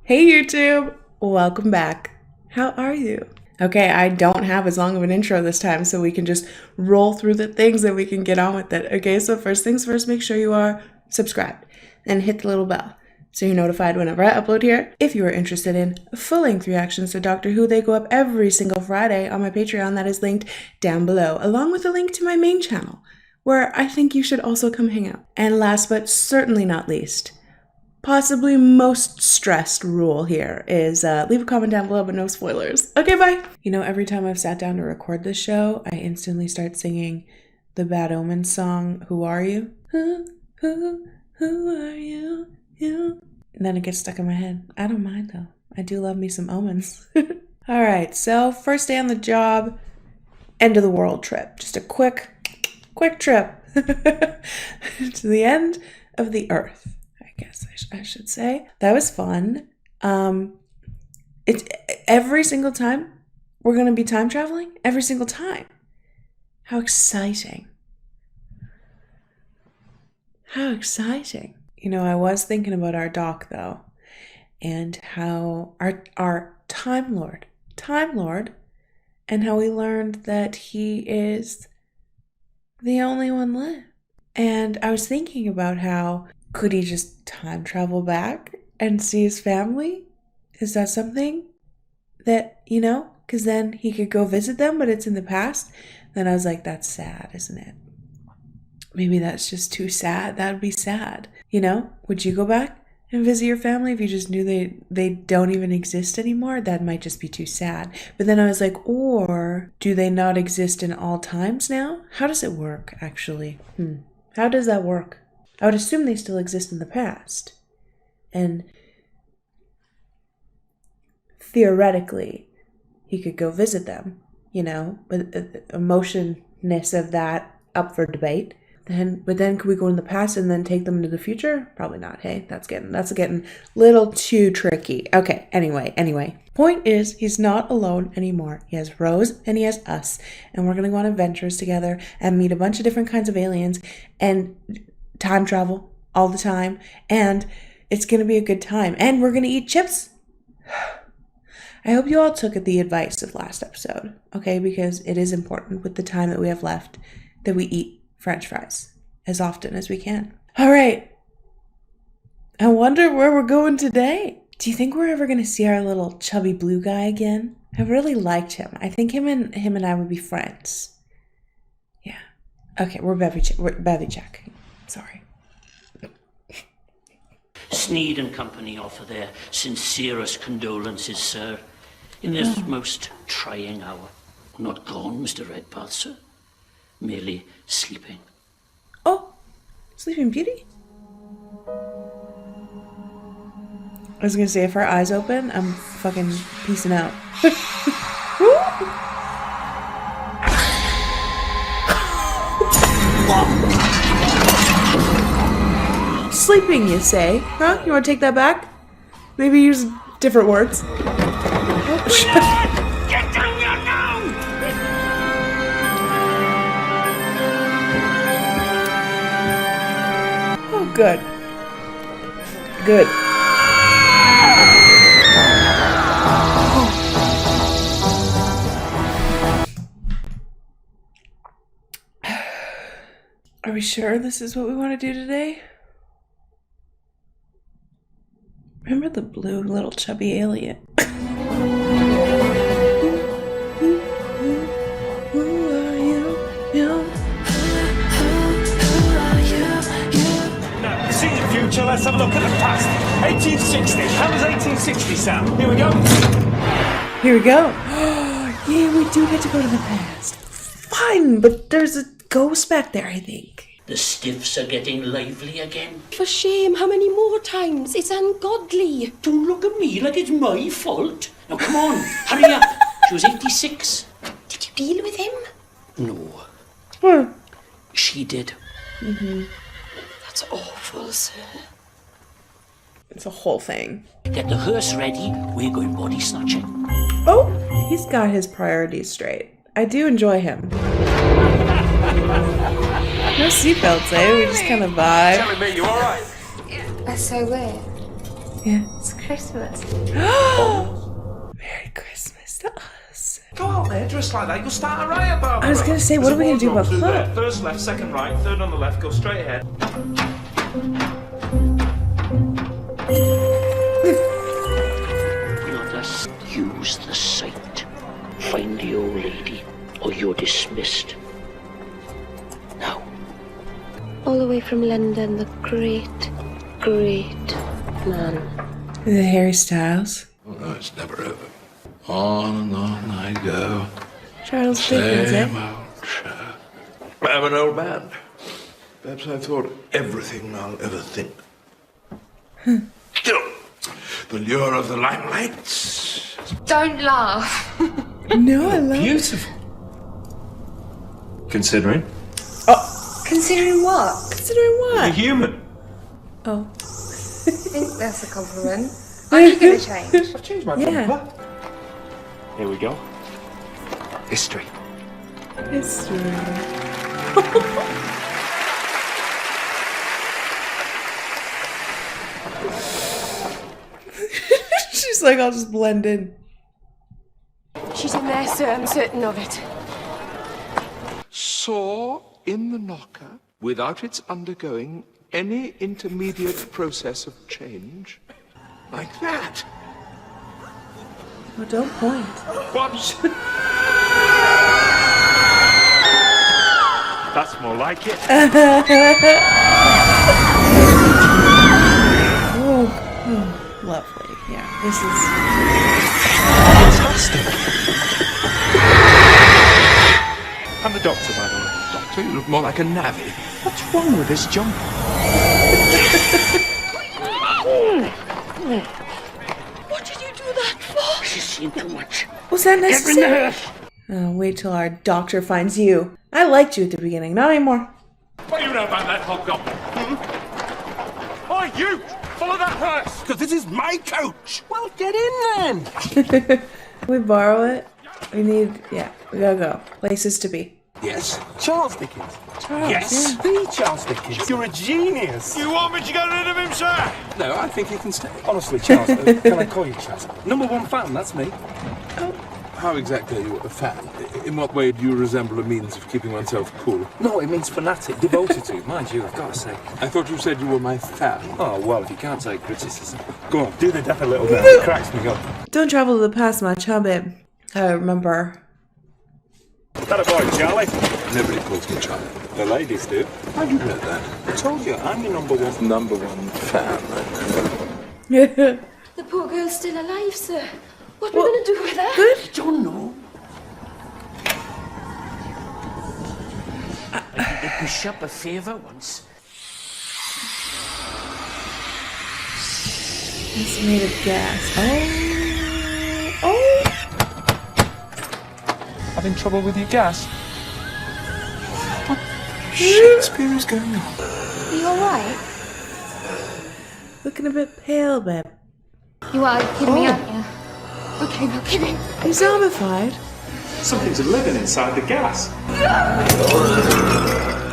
Hey YouTube, welcome back. How are you? Okay, I don't have as long of an intro this time, so we can just roll through the things and we can get on with it. Okay, so first things first, make sure you are subscribed and hit the little bell so you're notified whenever I upload here. If you are interested in full-length reactions to Doctor Who, they go up every single Friday on my Patreon that is linked down below, along with a link to my main channel, where I think you should also come hang out. And last but certainly not least, possibly most stressed rule here is leave a comment down below, but no spoilers. Okay, bye. You know, every time I've sat down to record this show, I instantly start singing the Bad Omens song, Who Are You? Who are you? You. And then it gets stuck in my head. I don't mind though. I do love me some omens. All right, so first day on the job, end of the world trip. Just a quick trip to the end of the earth. I guess I should say. That was fun. It's every single time we're going to be time traveling. Every single time. How exciting. How exciting. You know, I was thinking about our doc though, and how our Time Lord, and how we learned that he is the only one left. And I was thinking about how could he just time travel back and see his family? Is that something that, you know, because then he could go visit them, but it's in the past? Then I was like, that's sad, isn't it? Maybe that's just too sad. That would be sad. You know, would you go back and visit your family if you just knew they don't even exist anymore? That might just be too sad. But then I was like, or do they not exist in all times now? How does it work, actually? How does that work? I would assume they still exist in the past. And theoretically, he could go visit them, you know, but the emotionness of that up for debate. But then could we go in the past and then take them into the future? Probably not, hey? That's getting a little too tricky. Okay, anyway. Point is, he's not alone anymore. He has Rose and he has us. And we're going to go on adventures together and meet a bunch of different kinds of aliens and time travel all the time, and it's gonna be a good time, and we're gonna eat chips. I hope you all took the advice of last episode, okay, because it is important with the time that we have left that we eat French fries as often as we can. All right, I wonder where we're going today. Do you think we're ever gonna see our little chubby blue guy again? I really liked him. I think him and I would be friends. Yeah. Okay, we're bevy checking. Sorry. Sneed and Company offer their sincerest condolences, sir, in this most trying hour. Not gone, Mr. Redpath, sir. Merely sleeping. Oh, Sleeping Beauty? I was gonna say, if her eyes open, I'm fucking peacing out. Sleeping, you say? Huh? You want to take that back? Maybe use different words. Oh, shit. Get down here now! Oh, good. Good. Are we sure this is what we want to do today? Remember the blue little chubby alien? Now, see the future, let's have a look at the past. 1860. How does 1860 sound? Here we go. Here we go. Yeah, we do get to go to the past. Fun, but there's a ghost back there, I think. The stiffs are getting lively again. For shame, how many more times? It's ungodly. Don't look at me like it's my fault. Now come on, hurry up. She was 86. Did you deal with him? No. She did. That's awful, sir. It's a whole thing. Get the hearse ready, we're going body snatching. Oh, he's got his priorities straight. I do enjoy him. No seatbelts, eh? We just kind of vibe. Telling me you alright? That's so weird. Yeah, it's Christmas. Merry Christmas to us. Go out there dressed like that, you'll start a riot, Barbara. I was gonna say, what are we gonna do about There's a wardrobe Flo? there. First left, second right, third on the left, go straight ahead. Let us use the sight. Find the old lady, or you're dismissed. Now. All the way from London, the great, great man. The Harry Styles. Oh, no, it's never over. On and on I go. Charles Dickens, Same eh? old show. I'm an old man. Perhaps I've thought everything I'll ever think. Still, the lure of the limelight. Don't laugh. No, I love it. Beautiful. Considering? Considering what? Considering A what? human. Oh. I think that's a compliment. Are you going to change? I've changed my Yeah. number. Here we go. History. History. She's like, I'll just blend in. She's in there, sir. I'm certain of it. Saw in the knocker without its undergoing any intermediate process of change. Like that. Oh, don't point. What? That's more like it. Oh, lovely. Yeah, this is. Fantastic. I'm the doctor, by the way. Doctor, you look more like a navvy. What's wrong with this jumper? What did you do that for? She's seen too much. Was that Get in necessary? there. Oh, wait till our doctor finds you. I liked you at the beginning, not anymore. What do you know about that hobgoblin? Oi, you! Follow that hearse! Because this is my coach. Well, get in then! Can we borrow it? We need, yeah, we gotta go. Places to be. Yes. Charles Dickens. Charles, Yes, the Charles Dickens. You're a genius. You want me to get rid of him, sir? No, I think he can stay. Honestly, Charles, can I call you Charles? Number one fan, that's me. How exactly are you a fan? In what way do you resemble a means of keeping oneself cool? No, it means fanatic, devoted to. Mind you, I've got to say. I thought you said you were my fan. Oh, well, if you can't take criticism. Go on, do the death a little bit. It cracks me up. Don't travel to the past much, huh, babe? I remember. Is that a boy, Charlie? Nobody calls me Charlie. The ladies do. How do you know that? I told you, I'm your number one. Number one fan. The poor girl's still alive, sir. What are we going to do with her? I don't know. I did the bishop a favour once. It's made of gas. Oh. Having trouble with your gas? Shakespeare is going on. Are you alright? Looking a bit pale, babe. You are kidding me, aren't you? Okay, no kidding. You zombified? Something's living inside the gas.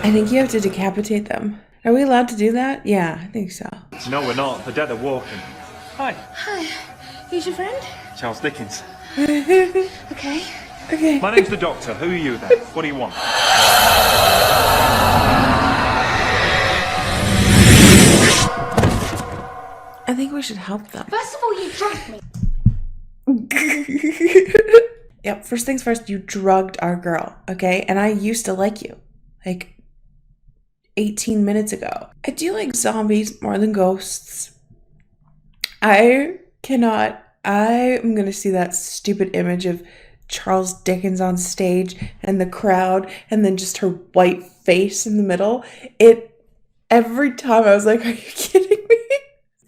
I think you have to decapitate them. Are we allowed to do that? Yeah, I think so. No, we're not. The dead are walking. Hi, Hi. Who's your friend? Charles Dickens. Okay. Okay. My name's the Doctor. Who are you then? What do you want? I think we should help them. First of all, you drugged me. Yep, first things first, you drugged our girl, okay? And I used to like you. Like 18 minutes ago. I do like zombies more than ghosts. I am gonna see that stupid image of Charles Dickens on stage and the crowd and then just her white face in the middle. Every time I was like, are you kidding me?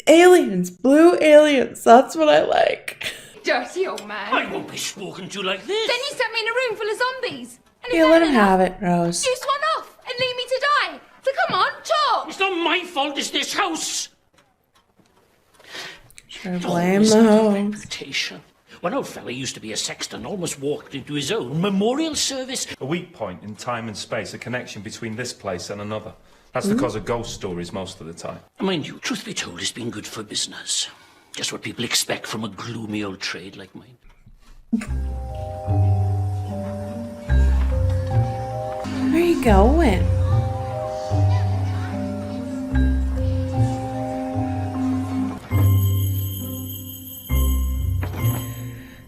Aliens, blue aliens, that's what I like. Dirty old man. I won't be spoken to like this. Then you set me in a room full of zombies. And if Yeah, I let had him enough, have it, Rose. you swan off and leave me to die. So come on, talk. It's not my fault, it's this house. Sure, blame the host. Reputation. One old fella used to be a sexton, almost walked into his own memorial service. A weak point in time and space, a connection between this place and another. That's the cause of ghost stories most of the time. Mind you, truth be told, it's been good for business. Just what people expect from a gloomy old trade like mine. Where are you going?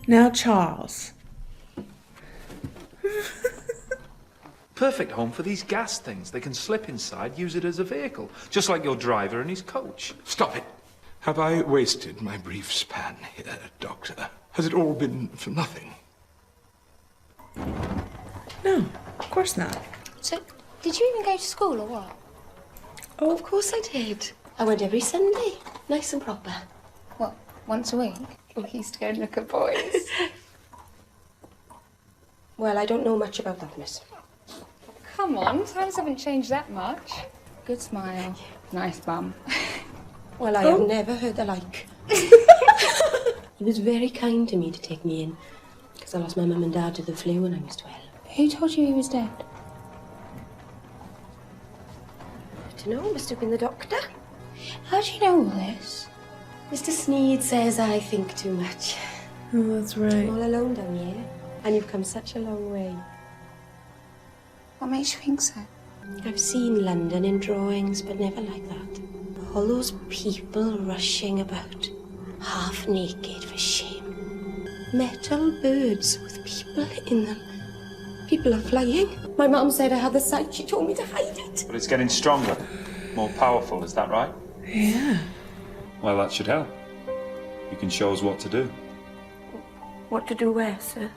Now, Charles. Perfect home for these gas things. They can slip inside, use it as a vehicle, just like your driver and his coach. Stop it. Have I wasted my brief span here, Doctor? Has it all been for nothing? No, of course not. So, did you even go to school or what? Oh, of course I did. I went every Sunday. Nice and proper. What, once a week? We used to go and look at boys. Well, I don't know much about that, miss. Come on, times haven't changed that much. Good smile, nice bum. Well, I have never heard the like. He was very kind to me to take me in, because I lost my mum and dad to the flu when I was 12. Who told you he was dead? I don't know, must have been the doctor. How do you know all this? Mr. Sneed says I think too much. Oh, that's I'm right. all alone down here, and you've come such a long way. What makes you think so? I've seen London in drawings, but never like that. All those people rushing about, half naked for shame. Metal birds with people in them. People are flying. My mum said I had the sight. She told me to hide it. But it's getting stronger, more powerful, is that right? Yeah. Well, that should help. You can show us what to do. What to do where, sir?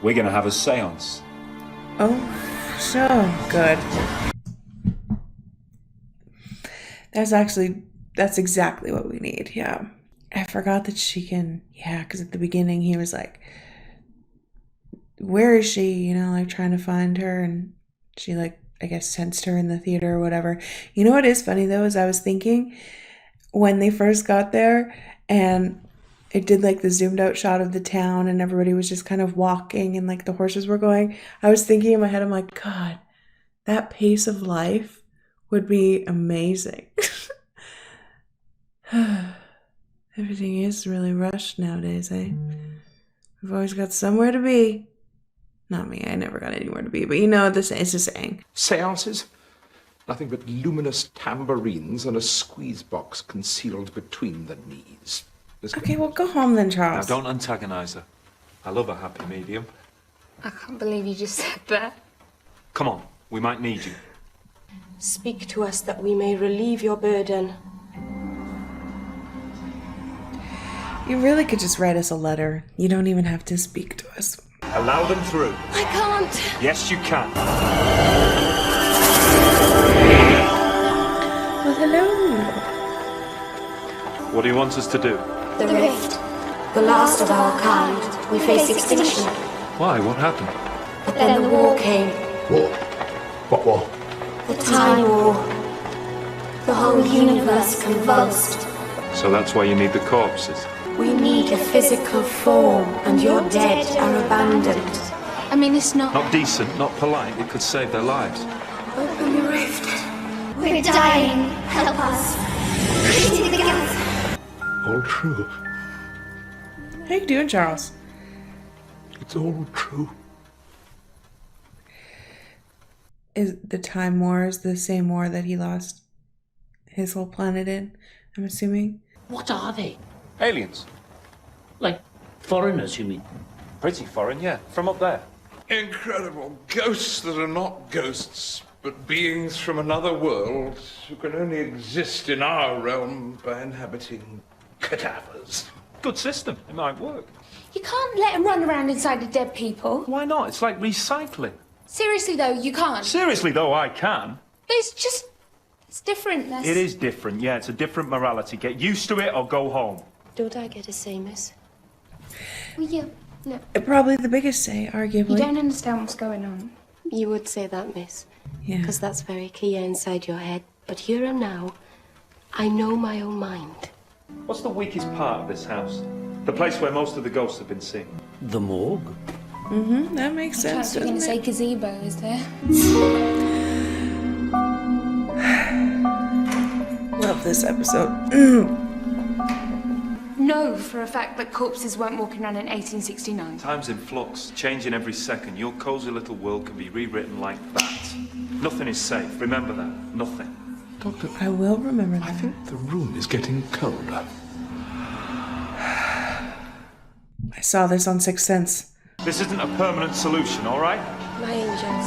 We're going to have a seance. Oh, so good. That's exactly what we need. Yeah. I forgot that she can, because at the beginning he was like, where is she? You know, like trying to find her, and she I guess sensed her in the theater or whatever. You know what is funny though, is I was thinking when they first got there and it did the zoomed out shot of the town and everybody was just kind of walking and the horses were going. I was thinking in my head, I'm like, God, that pace of life would be amazing. Everything is really rushed nowadays, eh? We've always got somewhere to be. Not me, I never got anywhere to be, but it's a saying. Seances? Nothing but luminous tambourines and a squeeze box concealed between the knees. Okay, well, go home then, Now, Charles. don't antagonize her. I love a happy medium. I can't believe you just said that. Come on, we might need you. Speak to us that we may relieve your burden. You really could just write us a letter. You don't even have to speak to us. Allow them through. I can't. Yes, you can. Well, hello. What do you want us to do? The rift. The last of our kind. We face extinction. Why? What happened? But then the war came. War? What war? The Time War. The whole universe convulsed. So that's why you need the corpses. We need a physical form, and your dead are abandoned. I mean, it's not... Not decent, not polite. It could save their lives. Open the rift. We're dying. Help us. Breathe together. All true. How you doing, Charles? It's all true. Is the Time Wars the same war that he lost his whole planet in, I'm assuming? What are they? Aliens. Like foreigners, you mean? Pretty foreign, yeah. From up there. Incredible ghosts that are not ghosts, but beings from another world who can only exist in our realm by inhabiting cadavers. Good system. It might work. You can't let them run around inside of dead people. Why not? It's like recycling. Seriously, though, you can't. Seriously, though, I can. It's different. It is different, yeah. It's a different morality. Get used to it or go home. Don't I get a say, miss? Well, yeah, no. Probably the biggest say, arguably. You don't understand what's going on. You would say that, miss. Yeah. Because that's very clear inside your head. But here and now, I know my own mind. What's the weakest part of this house? The place where most of the ghosts have been seen. The morgue? Mm-hmm, that makes sense, You're going to doesn't say it? gazebo, is there? Love this episode. No know for a fact that corpses weren't walking around in 1869. Time's in flux, changing every second. Your cosy little world can be rewritten like that. Nothing is safe. Remember that. Nothing. Doctor, I will remember that. I think the room is getting colder. I saw this on Sixth Sense. This isn't a permanent solution, all right? My angels.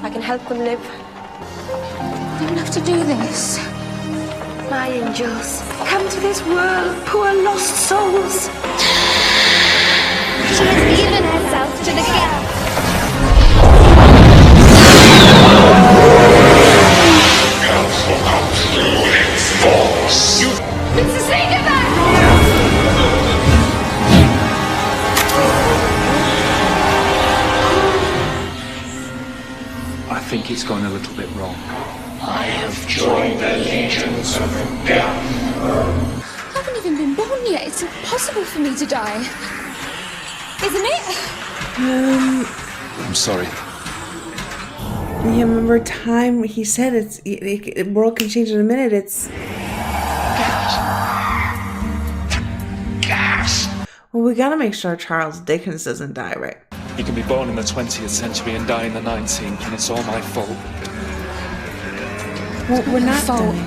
I can help them live. You don't have to do this. My angels. Come to this world, poor lost souls. She has given herself to the girl. Mr. Sneakerback! I think it's going a little bit wrong. I have joined the legions of the death. I haven't even been born yet. It's impossible for me to die. Isn't it? I'm sorry. Yeah, remember time he said the world can change in a minute. It's Gas! well, we gotta make sure Charles Dickens doesn't die, right? You can be born in the 20th century and die in the 19th, and it's all my fault. Well, we're not Fault. dying.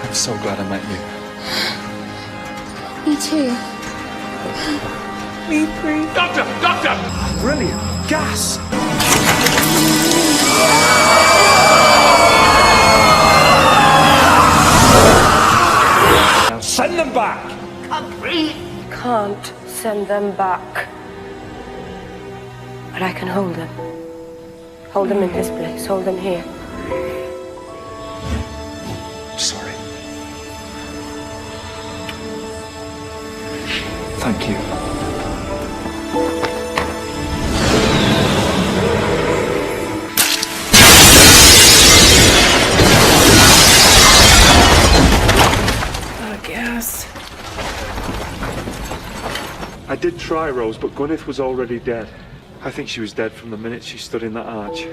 I'm so glad I met you. Me too. Me three. Doctor! Doctor! Brilliant! Gas! Now send them back! Can't send them back. But I can hold them. Hold them in this place. Hold them here. Sorry. Thank you. Oh, gas. I did try, Rose, but Gwyneth was already dead. I think she was dead from the minute she stood in that arch.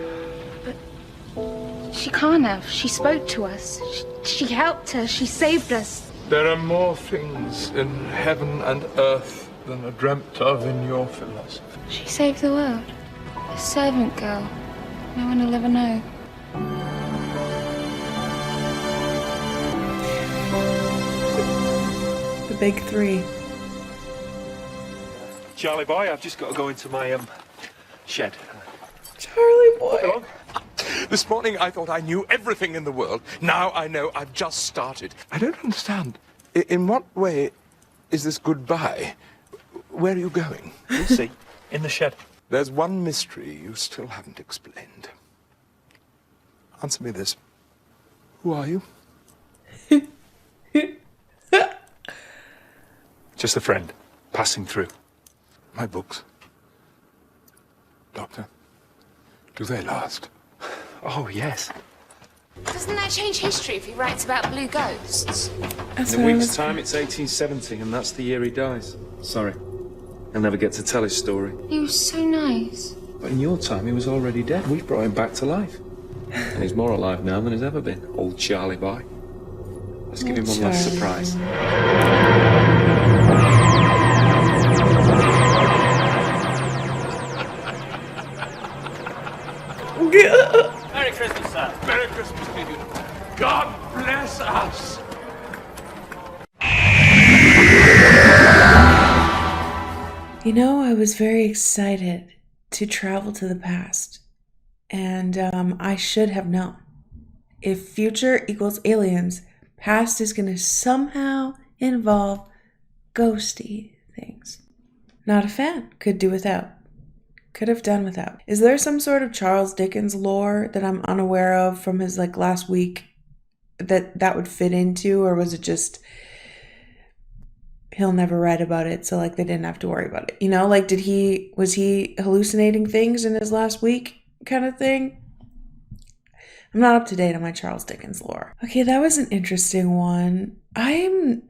She can't have. She spoke to us. She helped us. She saved us. There are more things in heaven and earth than are dreamt of in your philosophy. She saved the world. A servant girl. No one will ever know. The big three. Charlie boy, I've just got to go into my shed. Charlie boy. This morning I thought I knew everything in the world. Now I know I've just started. I don't understand. In what way is this goodbye? Where are you going? You'll see. In the shed. There's one mystery you still haven't explained. Answer me this. Who are you? Just a friend. Passing through. My books. Doctor, do they last? Oh, yes. Doesn't that change history if he writes about blue ghosts? That's In a what I week's was- time, it's 1870, and that's the year he dies. Sorry. I'll never get to tell his story. He was so nice. But in your time, he was already dead. We've brought him back to life. And he's more alive now than he's ever been. Old Charlie boy. Let's give him one last Charlie. surprise. Merry Christmas, sir. Merry Christmas to you. God bless us. You know, I was very excited to travel to the past. And I should have known. If future equals aliens, past is going to somehow involve ghosty things. Not a fan. Could do without. Could have done without. Is there some sort of Charles Dickens lore that I'm unaware of from his last week that would fit into, or was it just he'll never write about it, so they didn't have to worry about it? You know, was he hallucinating things in his last week kind of thing? I'm not up to date on my Charles Dickens lore. Okay, that was an interesting one. I'm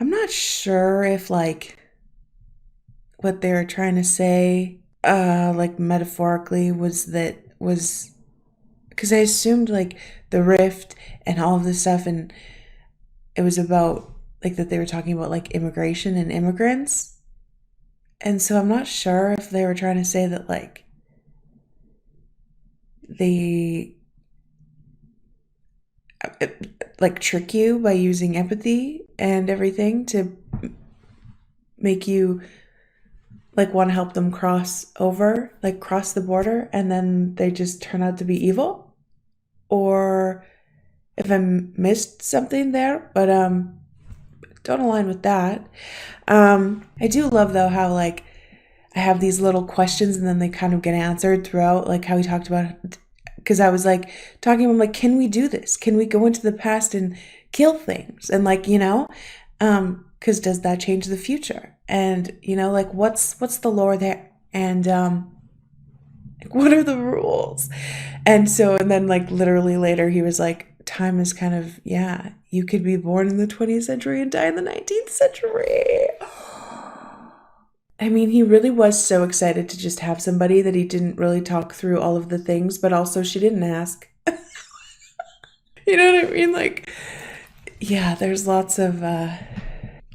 not sure if what they were trying to say metaphorically was because because I assumed like the rift and all of this stuff, and it was about like that they were talking about like immigration and immigrants. And so I'm not sure if they were trying to say that like they like trick you by using empathy and everything to make you like want to help them cross over, like cross the border, and then they just turn out to be evil, or if I missed something there, but don't align with that. I do love though how like I have these little questions and then they kind of get answered throughout, like how he talked about, because I was like talking about like, can we do this? Can we go into the past and kill things? And like, you know, because does that change the future? And you know, like what's the lore there? And like, what are the rules? And so, and then like literally later he was like, time is kind of, yeah, you could be born in the 20th century and die in the 19th century. I mean, he really was so excited to just have somebody that he didn't really talk through all of the things, but also she didn't ask. You know what I mean? Like, yeah, there's lots of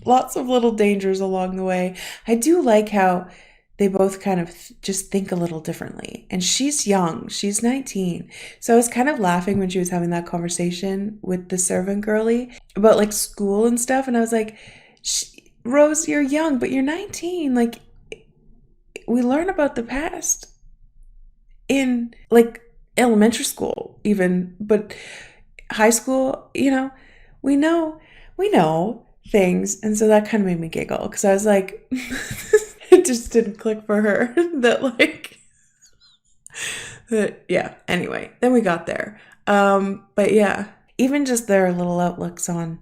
little dangers along the way. I do like how they both kind of just think a little differently. And she's young. She's 19. So I was kind of laughing when she was having that conversation with the servant girlie about like school and stuff. And I was like, Rose, you're young, but you're 19. Like, we learn about the past in like elementary school even, but high school, you know, we know things. And so that kind of made me giggle because I was like, it just didn't click for her that like, that, yeah. Anyway, then we got there. But yeah, even just their little outlooks on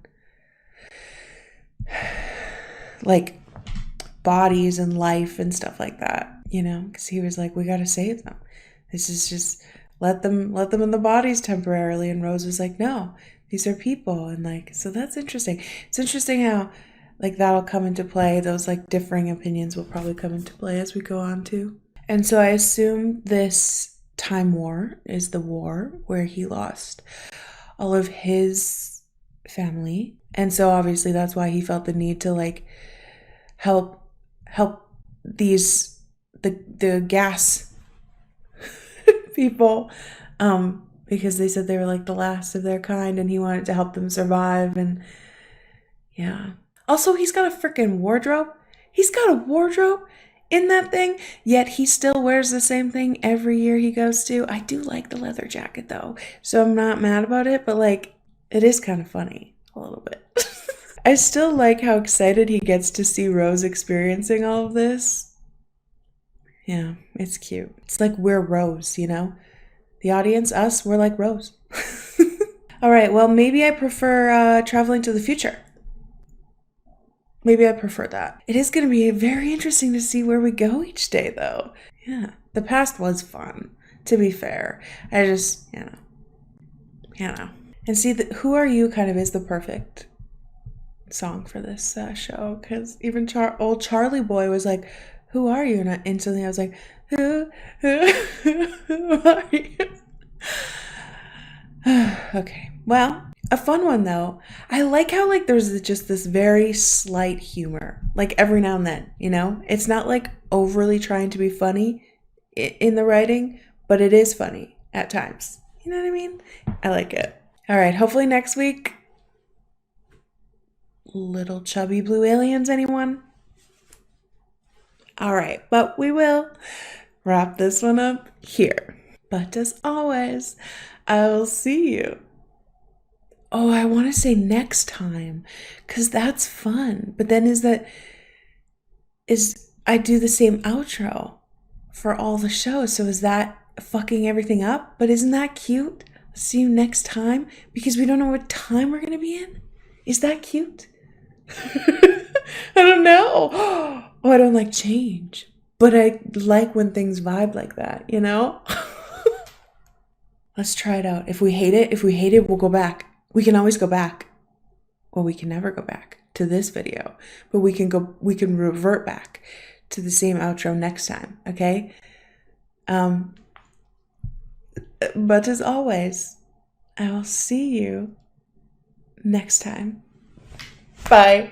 like bodies and life and stuff like that, you know, because he was like, we got to save them. This is just let them in the bodies temporarily. And Rose was like, no, these are people. And like, so that's interesting. It's interesting how like that'll come into play. Those like differing opinions will probably come into play as we go on too. And so I assume this time war is the war where he lost all of his family. And so obviously that's why he felt the need to like help these the gas people, because they said they were like the last of their kind and he wanted to help them survive. And yeah, also he's got a freaking wardrobe. He's got a wardrobe in that thing, yet he still wears the same thing every year he goes to. I do like the leather jacket though, so I'm not mad about it, but like it is kind of funny a little bit. I still like how excited he gets to see Rose experiencing all of this. Yeah, it's cute. It's like we're Rose, you know? The audience, us, we're like Rose. All right, well, maybe I prefer traveling to the future. Maybe I prefer that. It is going to be very interesting to see where we go each day, though. Yeah, the past was fun, to be fair. I just, you know. And see, Who Are You kind of is the perfect song for this show, because even old Charlie Boy was like, who are you? And instantly I was like, who are you? Okay, well, a fun one though. I like how like there's just this very slight humor, like every now and then, you know? It's not like overly trying to be funny in the writing, but it is funny at times. You know what I mean? I like it. All right, hopefully next week, little chubby blue aliens, anyone? All right, but we will wrap this one up here. But as always, I will see you. Oh, I want to say next time, because that's fun. But then I do the same outro for all the shows. So is that fucking everything up? But isn't that cute? See you next time, because we don't know what time we're going to be in. Is that cute? I don't know. Oh, I don't like change, but I like when things vibe like that, you know? Let's try it out. If we hate it, we'll go back. We can always go back. Or we can never go back to this video, but we can revert back to the same outro next time, okay? But as always, I will see you next time. Bye.